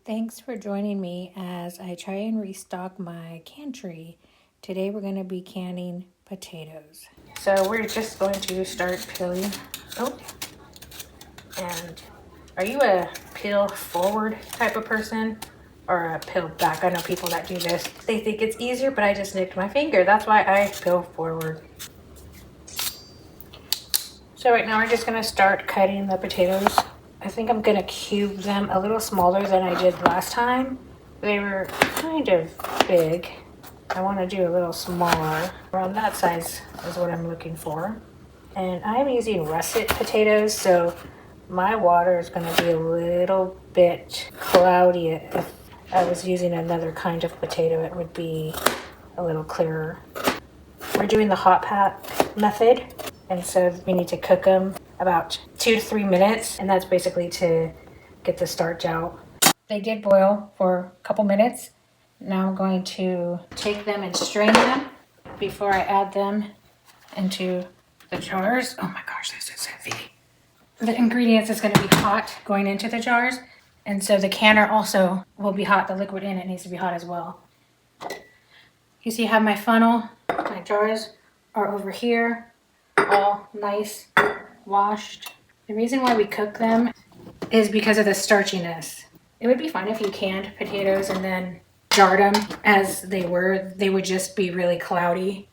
Thanks for joining me as I try and restock my pantry. Today we're going to be canning potatoes. So we're just going to start peeling. Oh, and are you a peel forward type of person or a peel back? I know people that do this. They think it's easier, but I just nicked my finger. That's why I peel forward. So right now we're just going to start cutting the potatoes. I think I'm gonna cube them a little smaller than I did last time. They were kind of big. I want to do a little smaller. Around that size is what I'm looking for. And I'm using russet potatoes, so my water is gonna be a little bit cloudy. If I was using another kind of potato, it would be a little clearer. We're doing the hot pot method, and so we need to cook them about 2 to 3 minutes, and that's basically to get the starch out. They did boil for a couple minutes. Now I'm going to take them and strain them before I add them into the jars. Oh my gosh, this is heavy. The ingredients is going to be hot going into the jars, and so the canner also will be hot. The liquid in it needs to be hot as well. You see I have my funnel. My jars are over here, all nice, washed. The reason why we cook them is because of the starchiness. It would be fine if you canned potatoes and then jarred them as they were. They would just be really cloudy.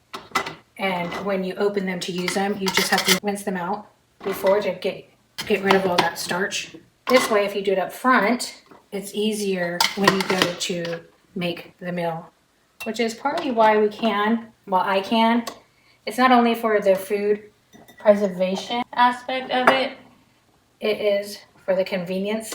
And when you open them to use them, you just have to rinse them out before to get rid of all that starch. This way, if you do it up front, it's easier when you go to make the meal, which is partly why we can, well, I can. It's not only for the food preservation aspect of it, it is for the convenience.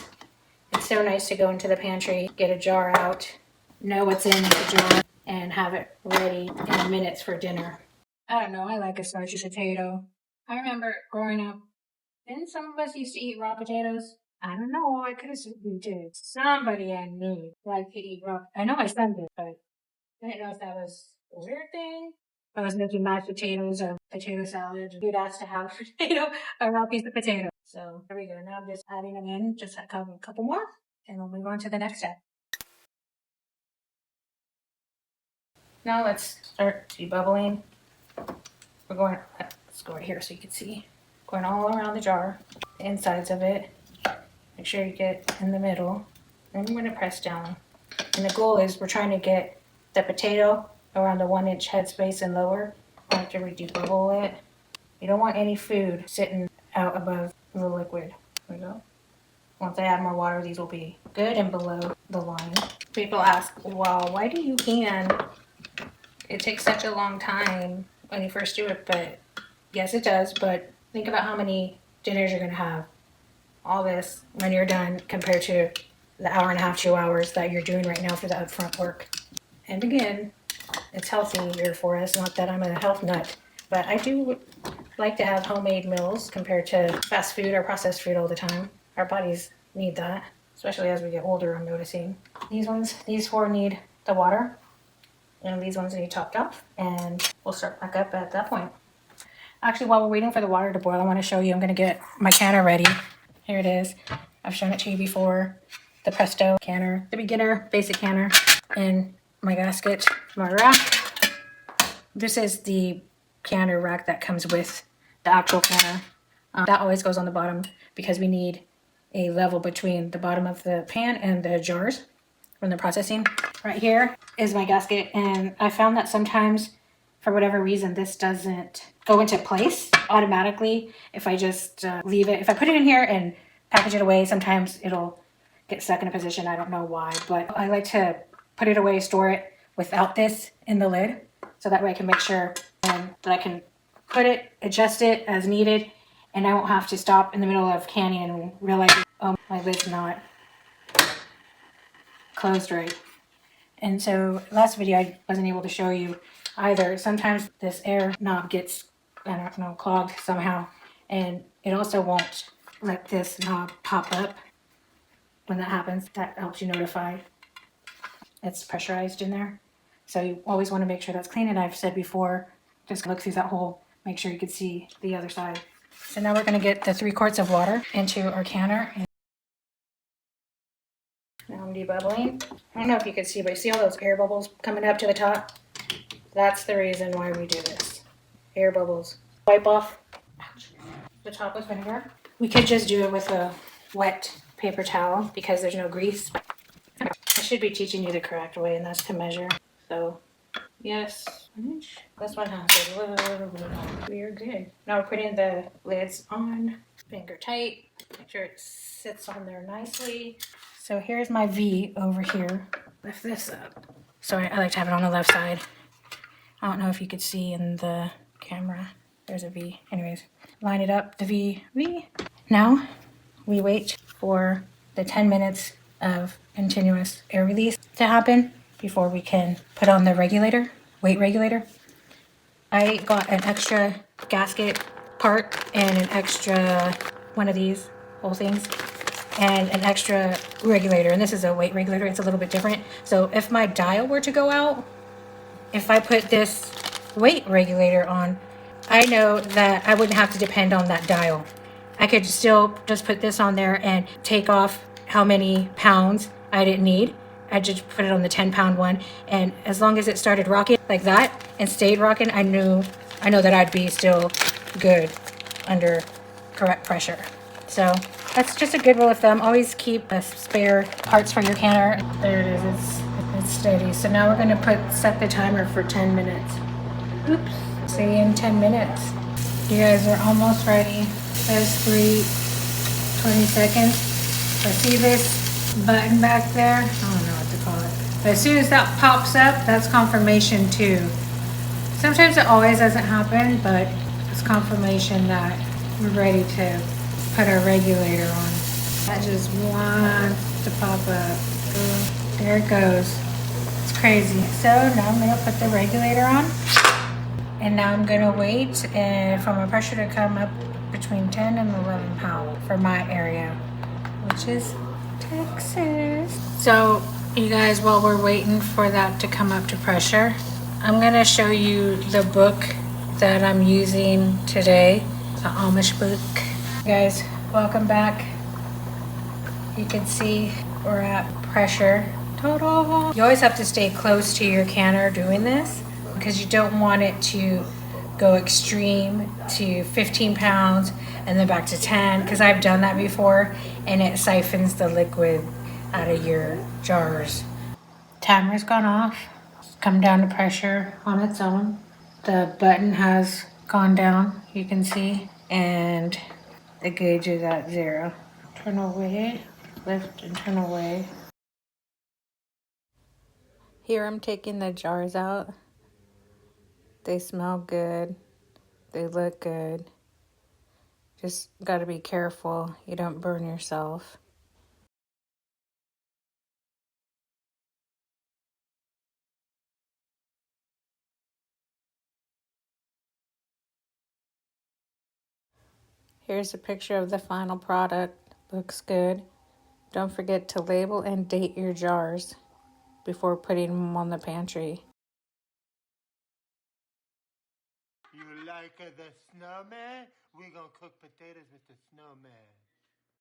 It's so nice to go into the pantry, get a jar out, know what's in the jar, and have it ready in minutes for dinner. I don't know, I like a starchy potato. I remember growing up, didn't some of us used to eat raw potatoes? I don't know, I could have sworn did. Somebody I knew liked to eat raw. I know my son did, but I didn't know if that was a weird thing. If I was making mashed potatoes or potato salad, you'd ask to have a raw piece of potato. So there we go. Now I'm just adding them in, just a couple more, and we'll move on to the next step. Now let's start debubbling. Let's go right here so you can see. Going all around the jar, the insides of it. Make sure you get in the middle. Then I'm going to press down. And the goal is we're trying to get the potato around the 1-inch headspace and lower after we debubble it. You don't want any food sitting out above the liquid. There we go. Once I add more water, these will be good and below the line. People ask, well, why do you can? It takes such a long time when you first do it, but yes, it does. But think about how many dinners you're going to have. All this when you're done compared to the hour and a half, 2 hours that you're doing right now for the upfront work. And again, it's healthier for us. Not that I'm a health nut, but I do like to have homemade meals compared to fast food or processed food all the time. Our bodies need that, especially as we get older, I'm noticing. These 4 need the water, and these ones need topped off, and we'll start back up at that point. Actually, while we're waiting for the water to boil, I want to show you, I'm going to get my canner ready. Here it is. I've shown it to you before. The Presto canner, the beginner basic canner, and my gasket, my rack. This is the canner rack that comes with the actual canner. That always goes on the bottom because we need a level between the bottom of the pan and the jars from the processing. Right here is my gasket, and I found that sometimes, for whatever reason, this doesn't go into place automatically if I just leave it. If I put it in here and package it away, sometimes it'll get stuck in a position. I don't know why, but I like to put it away, store it without this in the lid, so that way I can make sure that I can put it, adjust it as needed, and I won't have to stop in the middle of canning and realize, oh, my lid's not closed right. And so last video I wasn't able to show you either. Sometimes this air knob gets, I don't know, clogged somehow, and it also won't let this knob pop up. When that happens, that helps you notify it's pressurized in there. So you always want to make sure that's clean, and I've said before, just look through that hole, make sure you can see the other side. So now we're going to get the 3 quarts of water into our canner. Now I'm debubbling. I don't know if you can see, but you see all those air bubbles coming up to the top? That's the reason why we do this. Air bubbles. Wipe off the top with vinegar. We could just do it with a wet paper towel because there's no grease. I should be teaching you the correct way, and that's to measure. So, yes, 1 inch. This one has a little bit on. We are good. Now we're putting the lids on, finger tight. Make sure it sits on there nicely. So here's my V over here. Lift this up. Sorry, I like to have it on the left side. I don't know if you could see in the camera. There's a V. Anyways, line it up, the V. Now we wait for the 10 minutes of continuous air release to happen before we can put on the regulator, weight regulator. I got an extra gasket part and an extra one of these whole things and an extra regulator. And this is a weight regulator. It's a little bit different. So if my dial were to go out, if I put this weight regulator on, I know that I wouldn't have to depend on that dial. I could still just put this on there and take off how many pounds I didn't need. I just put it on the 10-pound one, and as long as it started rocking like that and stayed rocking, I know that I'd be still good under correct pressure. So that's just a good rule of thumb. Always keep a spare parts for your canner. There it is. It's steady. So now we're going to set the timer for 10 minutes. Oops. See you in 10 minutes. You guys are almost ready. There's 20 seconds. So see this button back there? I don't know what to call it. But as soon as that pops up, that's confirmation too. Sometimes it always doesn't happen, but it's confirmation that we're ready to put our regulator on. That just wants to pop up. There it goes. It's crazy. So now I'm going to put the regulator on. And now I'm going to wait for my pressure to come up between 10 and 11 pounds for my area, which is Texas. So you guys, while we're waiting for that to come up to pressure, I'm going to show you the book that I'm using today, the Amish book. Guys, welcome back. You can see we're at pressure total. You always have to stay close to your canner doing this because you don't want it to go extreme to 15 pounds and then back to 10, because I've done that before and it siphons the liquid out of your jars. Timer's gone off. It's come down to pressure on its own. The button has gone down, you can see, and the gauge is at 0. Turn away, lift and turn away. Here I'm taking the jars out. They smell good. They look good. Just gotta be careful you don't burn yourself. Here's a picture of the final product. Looks good. Don't forget to label and date your jars before putting them on the pantry. You like the snowman? We're gonna cook potatoes with the snowman.